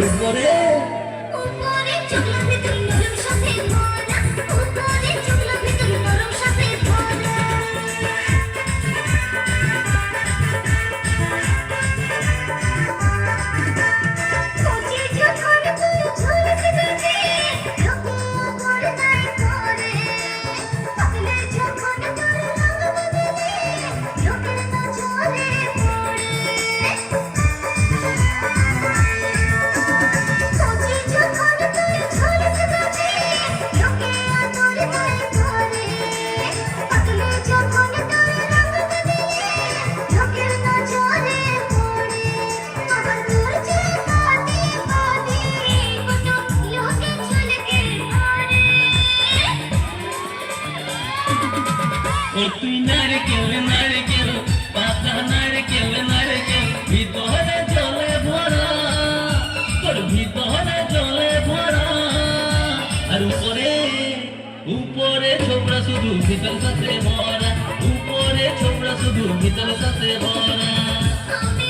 উপরে উপরে চুগলা ভিতর নরম সাথে ভরা উপরে চুগলা ভিতর নরম সাথে ভরা কোচি যখন তুই ঝলসে গেছে লোকে করে নাই করে পাগলে যখন তোর রঙ বদলে লোকের নজরে পড়ে কোচি যখন তুই ঝলসে গেছে লোকে করে নাই করে পাগলে যখন তোর রঙ বদলে লোকের নজরে পড়ে আবার তোর যে পাতি পাতি কত লোকে ঝলকে ধরে ও তুই নারকেল নারকেল পাতা নারকেল নারকেল ভিতরে জলে ভরা তোর ভিতরে জলে ভরা আর উপরে উপরে ছোবড়া শুধু ভিতর সাথে ভরা উপরে ছোবড়া শুধু ভিতর সাথে ভরা আমি